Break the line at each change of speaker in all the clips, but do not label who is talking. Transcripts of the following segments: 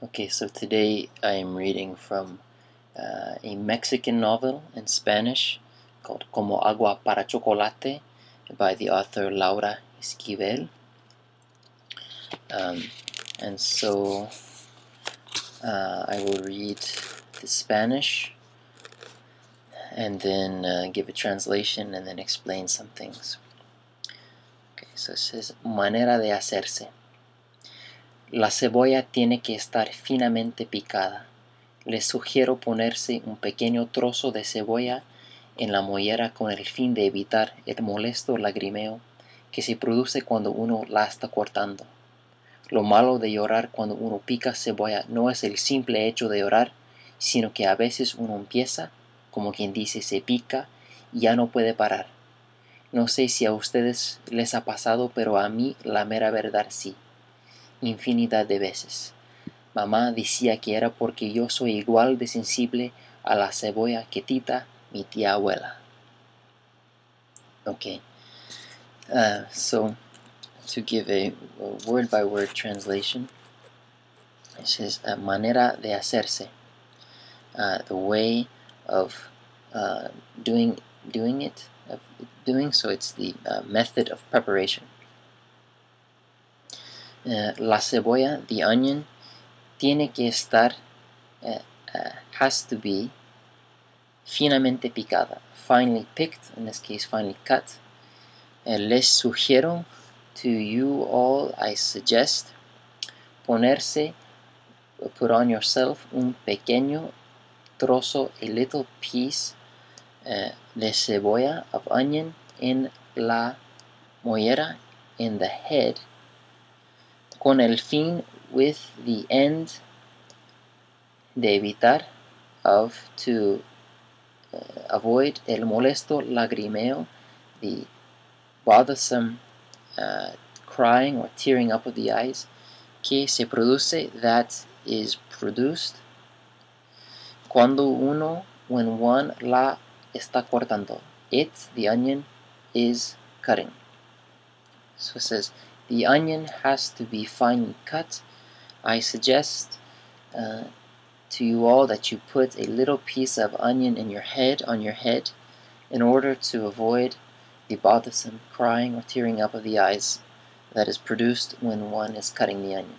Okay, so today I am reading from a Mexican novel in Spanish called Como Agua para Chocolate by the author Laura Esquivel. And so I will read the Spanish and then give a translation and then explain some things. Okay, so it says, manera de hacerse. La cebolla tiene que estar finamente picada. Les sugiero ponerse un pequeño trozo de cebolla en la mollera con el fin de evitar el molesto lagrimeo que se produce cuando uno la está cortando. Lo malo de llorar cuando uno pica cebolla no es el simple hecho de llorar, sino que a veces uno empieza, como quien dice, se pica y ya no puede parar. No sé si a ustedes les ha pasado, pero a mí la mera verdad sí, infinidad de veces. Mamá decía que era porque yo soy igual de sensible a la cebolla que Tita, mi tía abuela. Okay, so to give a word-by-word translation, it says manera de hacerse, the way of doing it, so it's the method of preparation. La cebolla, the onion, tiene que estar, has to be finamente picada, finely picked, in this case finely cut. Les sugiero, to you all I suggest, ponerse, put on yourself, un pequeño trozo, a little piece de cebolla, of onion, en la mollera, in the head, con el fin, with the end, de evitar, of, to avoid el molesto lagrimeo, the bothersome crying or tearing up of the eyes, que se produce, that is produced, cuando uno, when one la está cortando. It, the onion, is cutting. So it says, the onion has to be finely cut. I suggest to you all that you put a little piece of onion in your head, on your head, in order to avoid the bothersome crying or tearing up of the eyes that is produced when one is cutting the onion.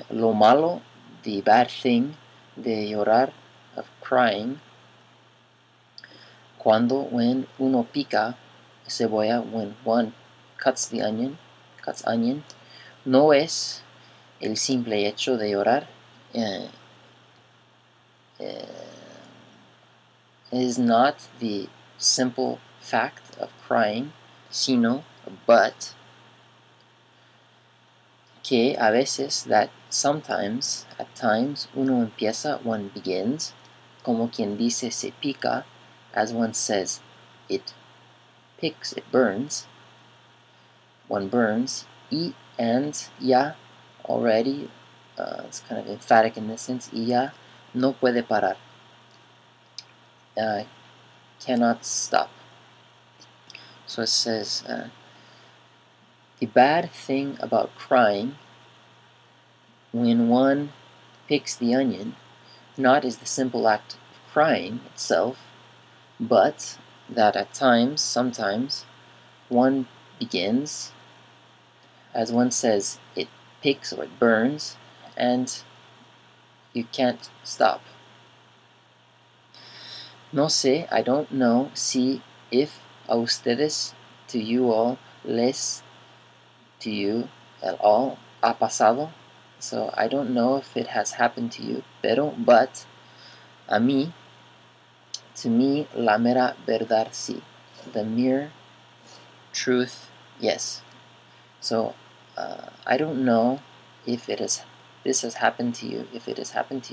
Lo malo, the bad thing, de llorar, of crying, when uno pica cebolla, when one cuts the onion, cuts onion, no es el simple hecho de llorar, is not the simple fact of crying, sino, but, que a veces, that sometimes, at times, uno empieza, one begins, como quien dice se pica, as one says it picks, it burns, one burns, y and ya, already, it's kind of emphatic in this sense, y ya no puede parar, cannot stop. So it says, the bad thing about crying, when one picks the onion, not is the simple act of crying itself, but that at times, sometimes, one begins, as one says, it picks or it burns, and you can't stop. No sé, I don't know, si, if, a ustedes, to you all, les, to you, el all, ha pasado. So I don't know if it has happened to you, but, a mí, to me, la mera verdad sí, the mere truth, yes. So I don't know if this has happened to you,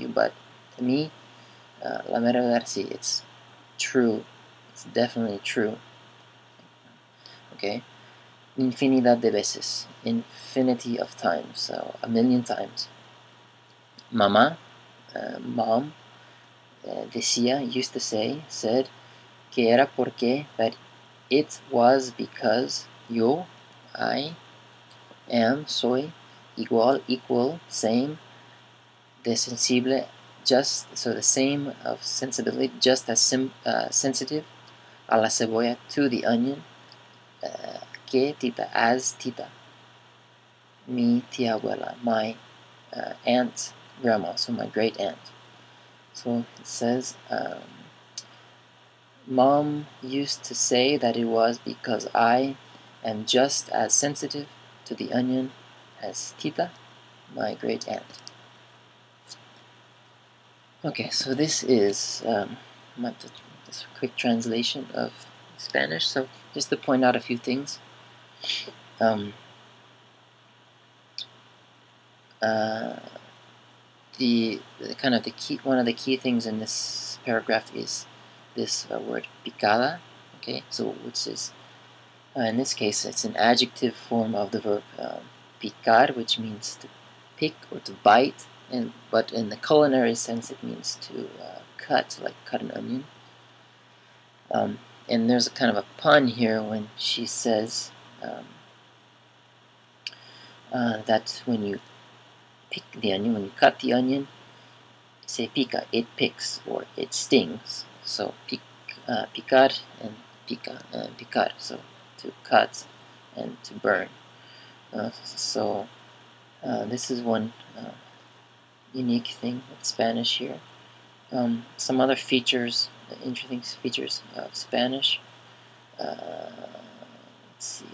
but to me, la mera verdad sí, it's true, it's definitely true. Okay, infinidad de veces, infinity of times, so a million times. Mamá, mom, decía, used to say, said, que era porque, that it was because yo, I, am, soy, igual, equal, same, de sensible, just, so the same of sensibility, just as sensitive a la cebolla, to the onion, que tita, as tita, mi tia abuela, my aunt, grandma, so my great aunt. So it says, Mom used to say that it was because I am just as sensitive to the onion as tita, my great aunt. Okay, so this is this quick translation of Spanish. So just to point out a few things. The kind of the key, one of the key things in this paragraph is this word picada. Okay, so which is in this case it's an adjective form of the verb picar, which means to pick or to bite, but in the culinary sense it means to cut, like cut an onion. And there's a kind of a pun here when she says that when you pick the onion, when you cut the onion, se pica, it picks or it stings. So picar and picar, so to cut and to burn. This is one unique thing with Spanish here. Some other features, interesting features of Spanish. Let's see.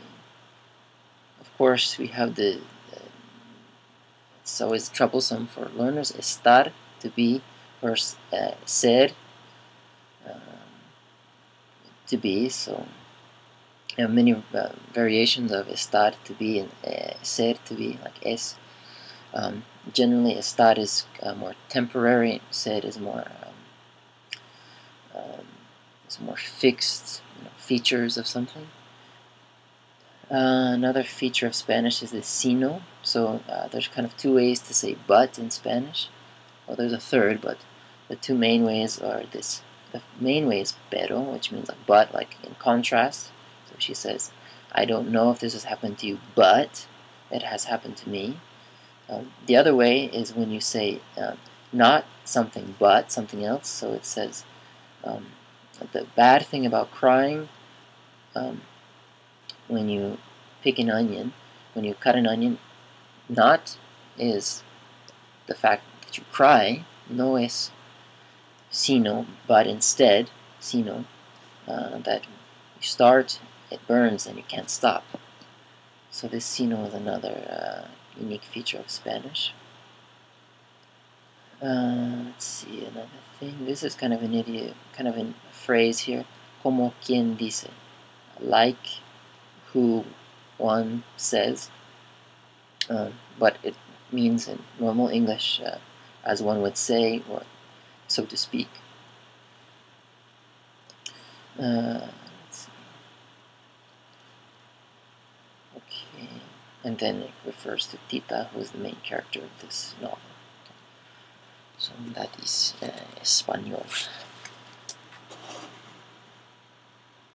Of course, we have it's always troublesome for learners, estar, to be, or ser, to be. So you have many variations of estar, to be, and ser, to be, like es. Generally, estar is more temporary, ser is more fixed, features of something. Another feature of Spanish is the sino. So there's kind of two ways to say but in Spanish. Well, there's a third, but the two main ways are this. The main way is pero, which means like but, like in contrast. So she says, I don't know if this has happened to you, but it has happened to me. The other way is when you say not something but something else. So it says the bad thing about crying, when you pick an onion, when you cut an onion, not is the fact that you cry, no es sino, but instead, sino, that you start, it burns, and you can't stop. So this sino is another unique feature of Spanish. Let's see, another thing. This is kind of an idiom, kind of a phrase here, como quien dice, like who one says, but it means in normal English as one would say, or so to speak. Let's see. Okay, and then it refers to Tita, who is the main character of this novel. So that is Espanol.